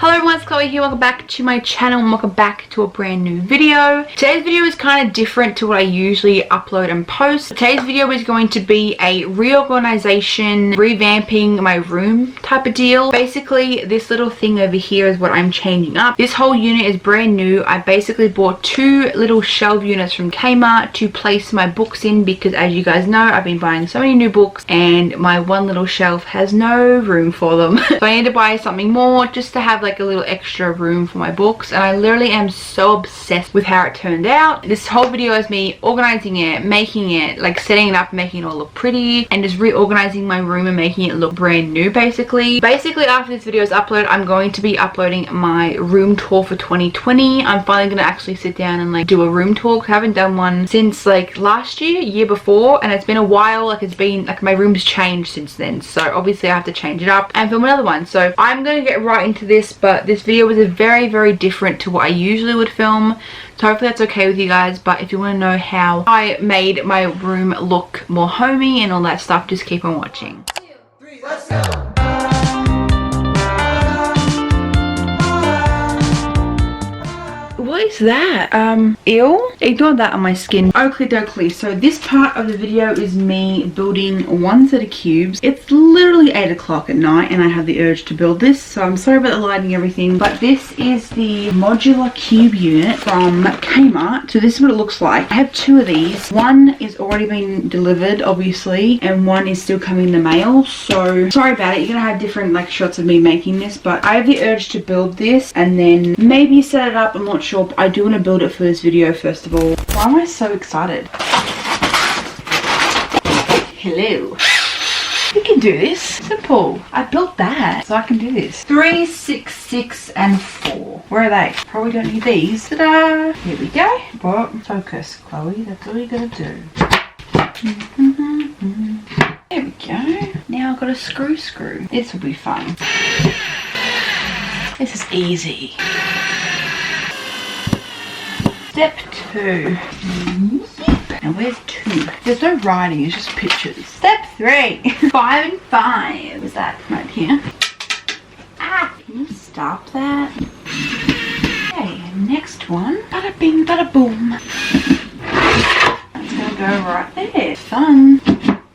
Hello everyone, it's Chloe here. Welcome back to my channel and welcome back to a brand new video. Today's video is kind of different to what I usually upload and post. Today's video is going to be a reorganization, revamping my room type of deal. Basically, this little thing over here is what I'm changing up. This whole unit is brand new. I basically bought two little shelf units from Kmart to place my books in because, as you guys know, I've been buying so many new books and my one little shelf has no room for them. So I need to buy something more just to have like a little extra room for my books, and I literally am so obsessed with how it turned out. This whole video is me organizing it, making it, like setting it up, making it all look pretty, and just reorganizing my room and making it look brand new basically. After this video is uploaded, I'm going to be uploading my room tour for 2020. I'm finally going to actually sit down and like do a room tour. I haven't done one since like last year before, and it's been a while. Like it's been like my room's changed since then, so obviously I have to change it up and film another one. So I'm going to get right into this, but this video was very different to what I usually would film, so hopefully that's okay with you guys. But if you want to know how I made my room look more homey and all that stuff, just keep on watching. 2, 3, let's go. What is that? Ew? Ignore that on my skin. Oakley dokley. So this part of the video is me building one set of cubes. It's literally 8 o'clock at night and I have the urge to build this, so I'm sorry about the lighting and everything, but this is the modular cube unit from Kmart. So this is what it looks like. I have two of these. One is already been delivered obviously, and one is still coming in the mail, so sorry about it. You're gonna have different like shots of me making this, but I have the urge to build this and then maybe set it up. I'm not sure. I do want to build it for this video first of all. Why am I so excited? Hello. We can do this. Simple. I built that, so I can do this. 3, 6, 6, and 4. Where are they? Probably don't need these. Ta-da! Here we go. Well, focus, Chloe. That's all you gotta do. There we go. Now I've got a screw. This will be fun. This is easy. Step 2. Now where's 2? There's no writing, it's just pictures. Step 3. 5 and 5. Is that right here? Ah! Can you stop that? Okay, next one. Bada bing, bada boom. That's gonna go right there. Fun.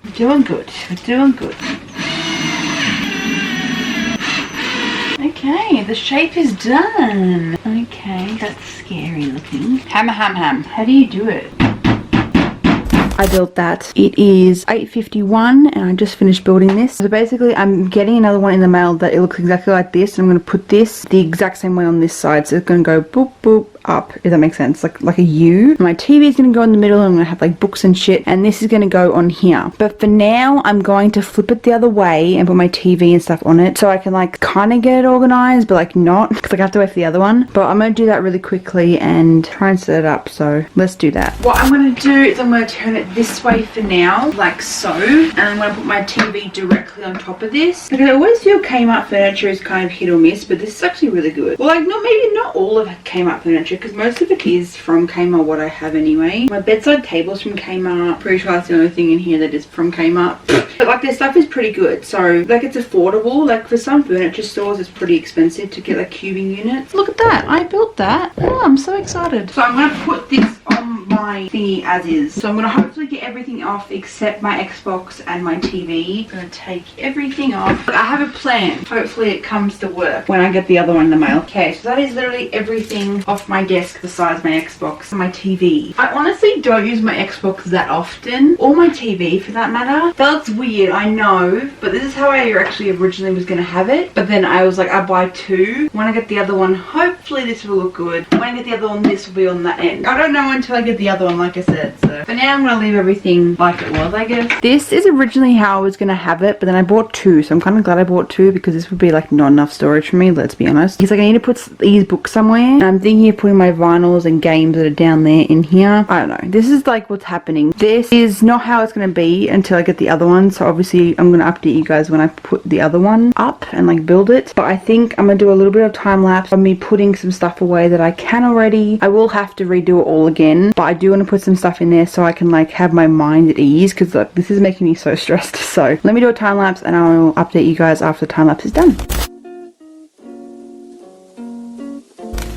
We're doing good. We're doing good. Okay, the shape is done. Okay, that's scary looking. Hammer, ham. How do you do it? I built that. It is 8:51 and I just finished building this. So basically I'm getting another one in the mail that it looks exactly like this, and I'm going to put this the exact same way on this side. So it's going to go boop boop up, if that makes sense, like a U. My TV is going to go in the middle and I'm going to have like books and shit, and this is going to go on here. But for now I'm going to flip it the other way and put my TV and stuff on it so I can like kind of get it organized but like not, because I have to wait for the other one. But I'm going to do that really quickly and try and set it up, so let's do that. What I'm going to do is I'm going to turn it this way for now, like so, and I'm going to put my TV directly on top of this, because I always feel Kmart furniture is kind of hit or miss, but this is actually really good. Well, like maybe not all of Kmart furniture, because most of it is from Kmart, what I have anyway. My bedside table's from Kmart. Pretty sure that's the only thing in here that is from Kmart. But like their stuff is pretty good, so like it's affordable. Like for some furniture stores it's pretty expensive to get like cubing units. Look at that, I built that. Oh, I'm so excited. So I'm going to put this on my thingy as is. So I'm going to hopefully get everything off except my Xbox and my TV. I'm going to take everything off. I have a plan. Hopefully it comes to work when I get the other one in the mail. Okay, so that is literally everything off my desk besides my Xbox and my TV. I honestly don't use my Xbox that often, or my TV for that matter. That looks weird, I know, but this is how I actually originally was going to have it. But then I was like, I'll buy two. When I get the other one, hopefully this will look good. When I get the other one, this will be on that end. I don't know until I get the other one, like I said. So for now I'm going to leave everything like it was, I guess. This is originally how I was going to have it, but then I bought two, so I'm kind of glad I bought two because this would be like not enough storage for me, let's be honest. He's like, I need to put these books somewhere, and I'm thinking of putting my vinyls and games that are down there in here. I don't know, this is like what's happening. This is not how it's going to be until I get the other one, so obviously I'm going to update you guys when I put the other one up and like build it. But I think I'm going to do a little bit of time lapse of me putting some stuff away that I can already. I will have to redo it all again, but I do want to put some stuff in there so I can like have my mind at ease, because like this is making me so stressed. So let me do a time lapse and I'll update you guys after the time lapse is done.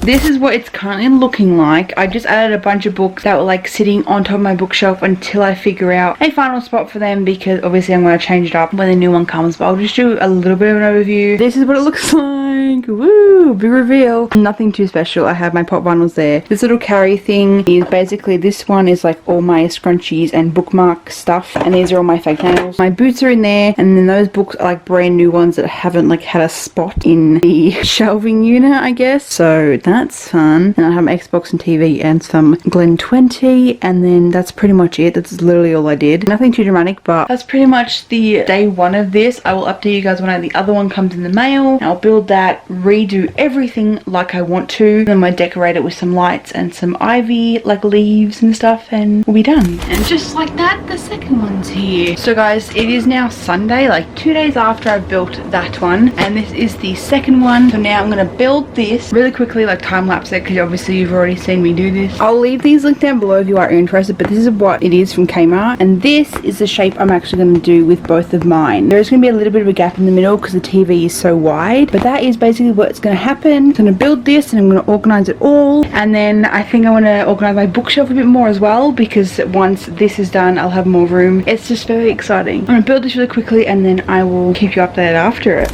this is what it's currently looking like. I just added a bunch of books that were like sitting on top of my bookshelf until I figure out a final spot for them, because obviously I'm going to change it up when the new one comes, but I'll just do a little bit of an overview. This is what it looks like. Woo, big reveal. Nothing too special. I have my pop vinyls there. This little carry thing is basically, this one is like all my scrunchies and bookmark stuff, and these are all my fake nails. My boots are in there, and then those books are like brand new ones that haven't like had a spot in the shelving unit, I guess. So that's fun. And I have my Xbox and TV and some Glen 20, and then that's pretty much it. That's literally all I did. Nothing too dramatic, but that's pretty much the day one of this. I will update you guys when the other one comes in the mail. I'll build that, redo everything like I want to, then I decorate it with some lights and some ivy like leaves and stuff, and we'll be done. And just like that, the second one's here. So guys, it is now Sunday, like 2 days after I built that one, and this is the second one. So now I'm gonna build this really quickly, like time lapse it, because obviously you've already seen me do this. I'll leave these linked down below if you are interested, but this is what it is from Kmart, and this is the shape I'm actually going to do with both of mine. There's going to be a little bit of a gap in the middle because the TV is so wide, but that is basically what's going to happen. I'm going to build this and I'm going to organize it all, and then I think I want to organize my bookshelf a bit more as well, because once this is done I'll have more room. It's just very exciting. I'm going to build this really quickly and then I will keep you updated after it.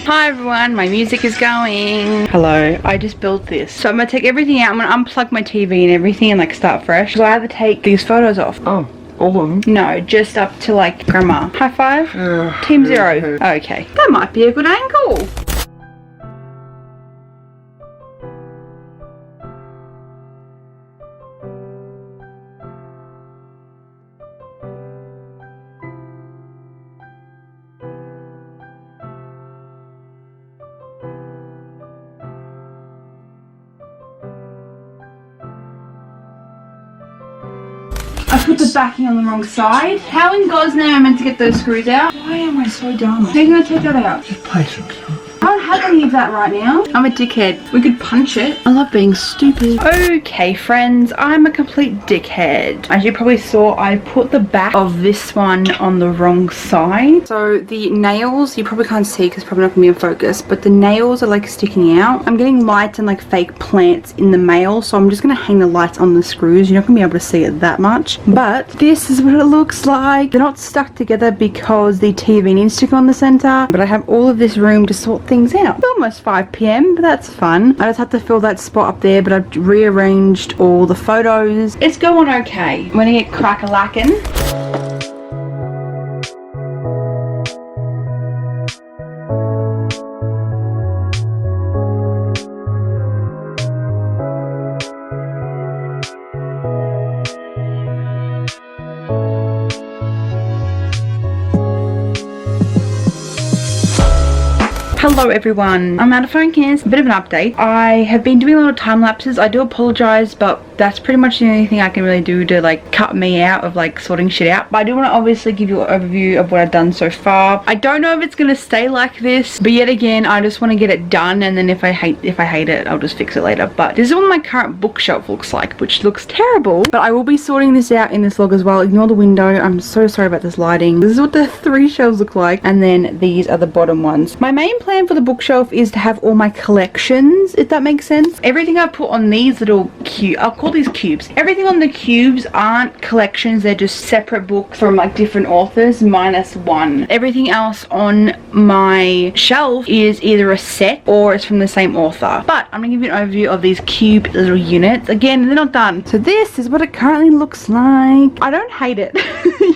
Hi everyone, my music is going. Hello, I just built this. So I'm gonna take everything out, I'm gonna unplug my TV and everything and like start fresh. So I have to take these photos off. Oh, all of them? No, just up to like grandma. High five? Team zero. Okay. That might be a good angle. I put the backing on the wrong side. How in God's name am I meant to get those screws out? Why am I so dumb? How are you going to take that out? Just patience. I don't have any of that right now. I'm a dickhead. We could punch it. I love being stupid. Okay, friends, I'm a complete dickhead. As you probably saw, I put the back of this one on the wrong side. So the nails, you probably can't see because probably not going to be in focus, but the nails are like sticking out. I'm getting lights and like fake plants in the mail, so I'm just going to hang the lights on the screws. You're not going to be able to see it that much, but this is what it looks like. They're not stuck together because the TV needs to go on the center, but I have all of this room to sort things out. It's almost 5 PM, but that's fun. I just have to fill that spot up there, but I've rearranged all the photos. It's going okay. I'm gonna get crack-a-lackin'. Hello everyone, I'm out of focus. A bit of an update. I have been doing a lot of time lapses. I do apologize, but that's pretty much the only thing I can really do to like cut me out of like sorting shit out. But I do want to obviously give you an overview of what I've done so far. I don't know if it's gonna stay like this, but yet again I just want to get it done, and then if I hate it, I'll just fix it later. But this is what my current bookshelf looks like, which looks terrible, but I will be sorting this out in this vlog as well. Ignore the window, I'm so sorry about this lighting. This is what the 3 shelves look like, and then these are the bottom ones. My main plan for the bookshelf is to have all my collections, if that makes sense. Everything I put on these little cube, I'll call these cubes. Everything on the cubes aren't collections, they're just separate books from like different authors minus one. Everything else on my shelf is either a set or it's from the same author. But I'm gonna give you an overview of these cube little units. Again, they're not done. So this is what it currently looks like. I don't hate it,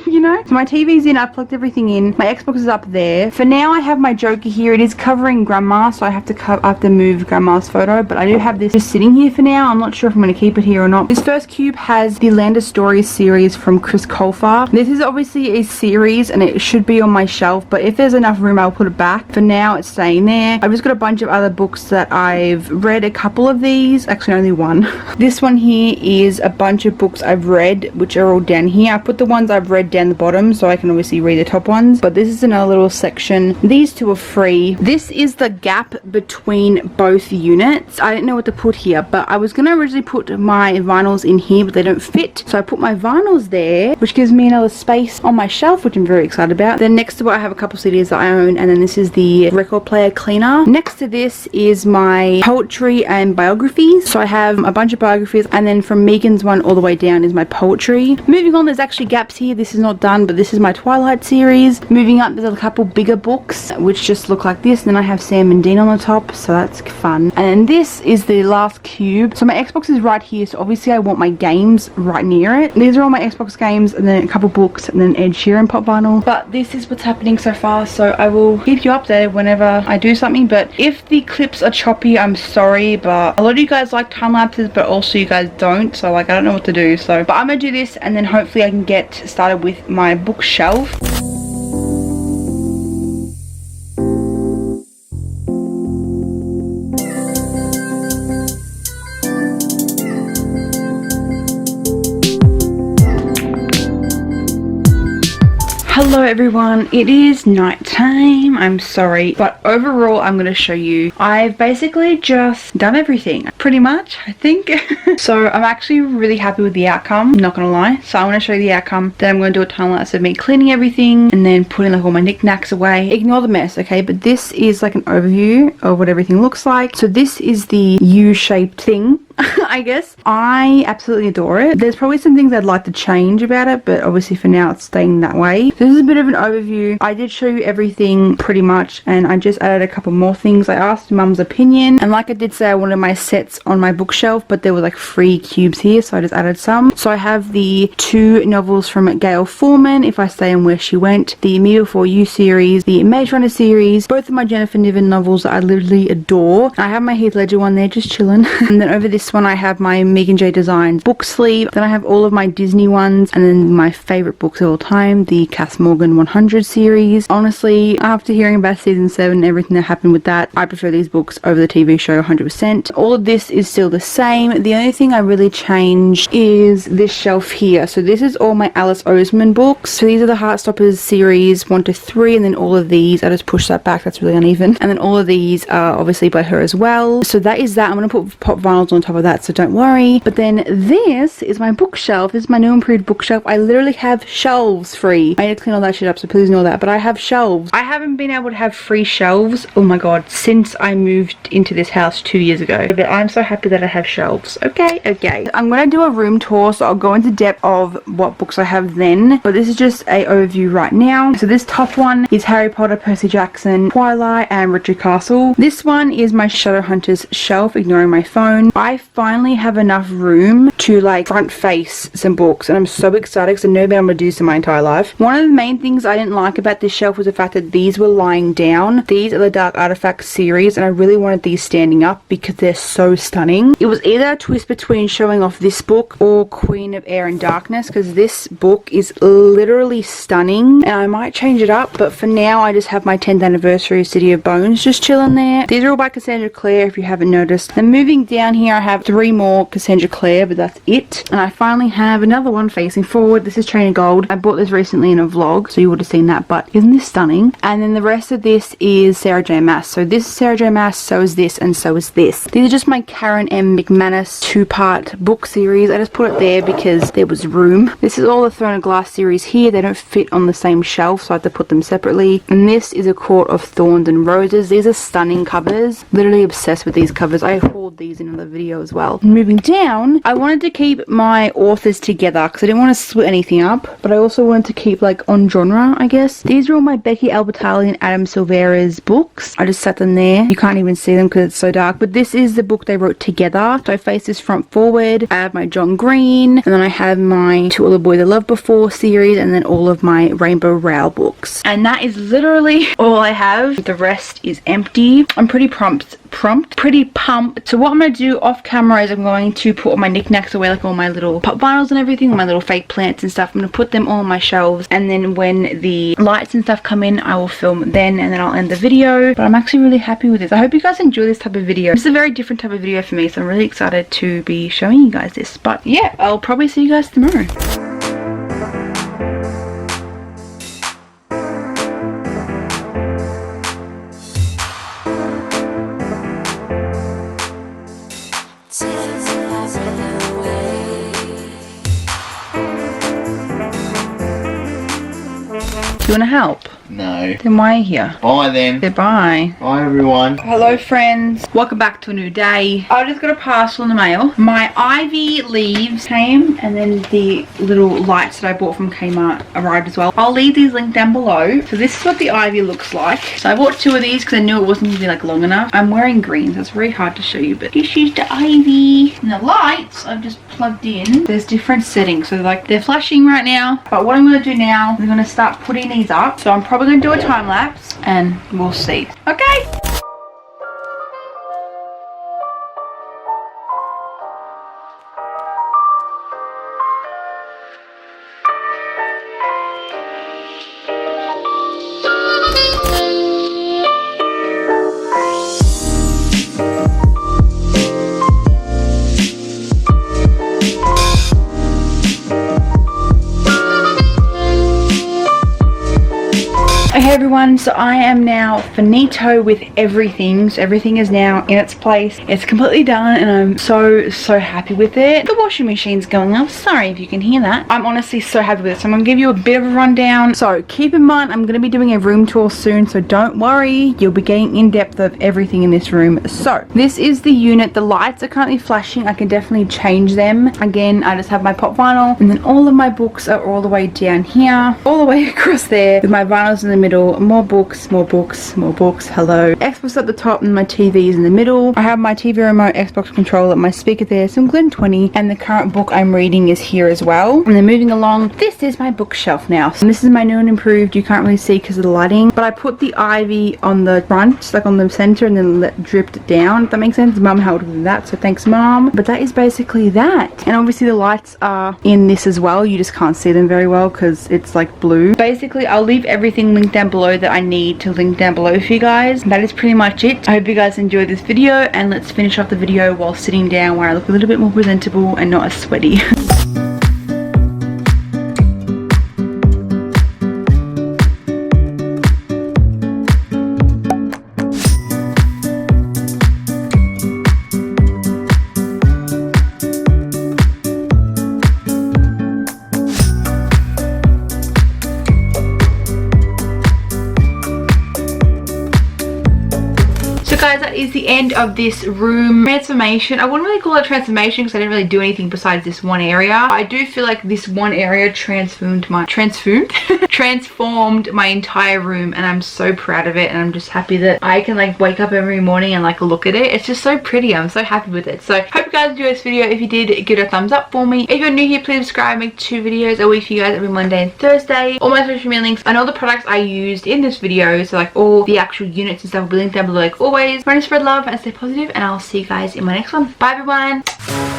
you know? So my TV's in, I've plugged everything in. My Xbox is up there. For now, I have my Joker here. It is covering grandma, so I have to move grandma's photo, but I do have this just sitting here for now. I'm not sure if I'm going to keep it here or not. This first cube has the Land of Stories series from Chris Colfer. This is obviously a series and it should be on my shelf, but if there's enough room I I'll put it back. For now, it's staying there. I've just got a bunch of other books that I've read, a couple of these, actually only one. This one here is a bunch of books I've read, which are all down here. I put the ones I've read down the bottom so I can obviously read the top ones, but this is another little section. These two are free. This is the gap between both units. I didn't know what to put here, but I was going to originally put my vinyls in here, but they don't fit, so I put my vinyls there, which gives me another space on my shelf, which I'm very excited about. Then next to it I have a couple CDs that I own, and then this is the record player cleaner. Next to this is my poetry and biographies. So I have a bunch of biographies, and then from Megan's one all the way down is my poetry. Moving on, there's actually gaps here. This is not done, but this is my Twilight series. Moving up, there's a couple bigger books which just look like this, and then I have Sam and Dean on the top, so that's fun. And then this is the last cube. So my Xbox is right here, so obviously I want my games right near it. These are all my Xbox games, and then a couple books, and then Ed Sheeran pop vinyl. But this is what's happening so far, so I will keep you updated whenever I do something. But if the clips are choppy, I'm sorry, but a lot of you guys like time lapses, but also you guys don't, so like I don't know what to do. So but I'm gonna do this, and then hopefully I can get started with my bookshelf. Hello everyone, it is night time. I'm sorry, but overall I'm going to show you. I've basically just done everything, pretty much, I think. So I'm actually really happy with the outcome, not gonna lie. So I'm going to show you the outcome. Then I'm going to do a time lapse of me cleaning everything and then putting like all my knickknacks away. Ignore the mess, okay? But this is like an overview of what everything looks like. So this is the U-shaped thing. I guess. I absolutely adore it. There's probably some things I'd like to change about it, but obviously for now it's staying that way. This is a bit of an overview. I did show you everything pretty much, and I just added a couple more things. I asked Mum's opinion, and like I did say, I wanted my sets on my bookshelf, but there were like free cubes here, so I just added some. So I have the 2 novels from Gail Foreman, If I Stay and Where She Went, the Me Before You series, the Maze Runner series, both of my Jennifer Niven novels that I literally adore. I have my Heath Ledger one there just chilling. And then over this one I have my Megan J Designs book sleeve. Then I have all of my Disney ones, and then my favorite books of all time, the Cass Morgan 100 series. Honestly, after hearing about season 7 and everything that happened with that, I prefer these books over the TV show 100%. All of this is still the same. The only thing I really changed is this shelf here. So this is all my Alice Oseman books. So these are the Heartstoppers series 1 to 3, and then all of these, I just pushed that back, that's really uneven. And then all of these are obviously by her as well. So that is that. I'm going to put pop vinyls on top of that, so don't worry. But then this is my bookshelf. This is my new improved bookshelf. I literally have shelves free. I need to clean all that shit up, so please ignore that. But I have shelves. I haven't been able to have free shelves, oh my god, since I moved into this house 2 years ago. But I'm so happy that I have shelves. Okay. I'm going to do a room tour, so I'll go into depth of what books I have then. But this is just a overview right now. So this top one is Harry Potter, Percy Jackson, Twilight, and Richard Castle. This one is my Shadowhunters shelf, ignoring my phone. I finally have enough room to like front face some books, and I'm so excited because I've never been able to do this in my entire life. One of the main things I didn't like about this shelf was the fact that these were lying down. These are the Dark Artifacts series, and I really wanted these standing up because they're so stunning. It was either a twist between showing off this book or Queen of Air and Darkness, because this book is literally stunning, and I might change it up, but for now I just have my 10th anniversary of City of Bones just chilling there. These are all by Cassandra Clare, if you haven't noticed. Then moving down here I have 3 more Cassandra Clare, but that's it. And I finally have another one facing forward. This is Train of Gold. I bought this recently in a vlog, so you would have seen that, but isn't this stunning? And then the rest of this is Sarah J Maas. So this is Sarah J Maas, so is this, and so is this. These are just my Karen M McManus 2-part book series. I just put it there because there was room. This is all the Throne of Glass series here. They don't fit on the same shelf, so I have to put them separately. And this is A Court of Thorns and Roses. These are stunning covers. Literally obsessed with these covers. I hauled these in another video as well. Moving down, I wanted to keep my authors together because I didn't want to split anything up, but I also wanted to keep like on genre, I guess. These are all my Becky Albertalli and Adam Silvera's books. I just set them there. You can't even see them because it's so dark, but this is the book they wrote together. So I face this front forward. I have my John Green, and then I have my To All the Boys I Loved Before series, and then all of my Rainbow Rowell books. And that is literally all I have. The rest is empty. I'm pretty pumped prompt. Pretty pumped. So what I'm going to do off camera is I'm going to put all my knickknacks away, like all my little pop vinyls and everything, all my little fake plants and stuff. I'm going to put them all on my shelves, and then when the lights and stuff come in, I will film then, and then I'll end the video. But I'm actually really happy with this. I hope you guys enjoy this type of video. This is a very different type of video for me, so I'm really excited to be showing you guys this. But yeah, I'll probably see you guys tomorrow. Do you want to help? No. Then why are you here? Bye then. Goodbye. Bye everyone. Hello friends. Welcome back to a new day. I just got a parcel in the mail. My ivy leaves came, and then the little lights that I bought from Kmart arrived as well. I'll leave these linked down below. So this is what the ivy looks like. So I bought 2 of these because I knew it wasn't going to be like long enough. I'm wearing green, so it's very hard to show you, but here's the ivy. And the lights I've just plugged in. There's different settings, so like they're flashing right now. But what I'm going to do now is I'm going to start putting these up. So I'm probably going to do a time lapse and we'll see. Okay. Okay everyone, so I am now finito with everything. So everything is now in its place. It's completely done and I'm so happy with it. The washing machine's going off. Sorry if you can hear that. I'm honestly so happy with it. So I'm going to give you a bit of a rundown. So keep in mind I'm going to be doing a room tour soon, so don't worry. You'll be getting in depth of everything in this room. So this is the unit. The lights are currently flashing. I can definitely change them. Again, I just have my pop vinyl, and then all of my books are all the way down here, all the way across there, with my vinyls in the middle. More books, more books, more books. Hello. Xbox at the top and my TV is in the middle. I have my TV remote, Xbox controller, my speaker there, some Glen 20, and the current book I'm reading is here as well. And then moving along, this is my bookshelf now. And this is my new and improved. You can't really see because of the lighting, but I put the ivy on the front, like on the center, and then dripped down, if that makes sense. Mum helped with that, so thanks Mum. But that is basically that. And obviously the lights are in this as well. You just can't see them very well because it's like blue. Basically, I'll leave everything linked down below that I need to link down below for you guys. That is pretty much it. I hope you guys enjoyed this video, and let's finish off the video while sitting down where I look a little bit more presentable and not as sweaty. Guys, that is the end of this room transformation. I wouldn't really call it transformation because I didn't really do anything besides this one area. I do feel like this one area transformed my entire room, and I'm so proud of it, and I'm just happy that I can like wake up every morning and like look at it. It's just so pretty. I'm so happy with it. So hope you guys enjoyed this video. If you did, give it a thumbs up for me. If you're new here, please subscribe. I make 2 videos a week for you guys every Monday and Thursday. All my social media links and all the products I used in this video, so like all the actual units and stuff, will be linked down below like always. Trying to spread love and stay positive, and I'll see you guys in my next one. Bye everyone.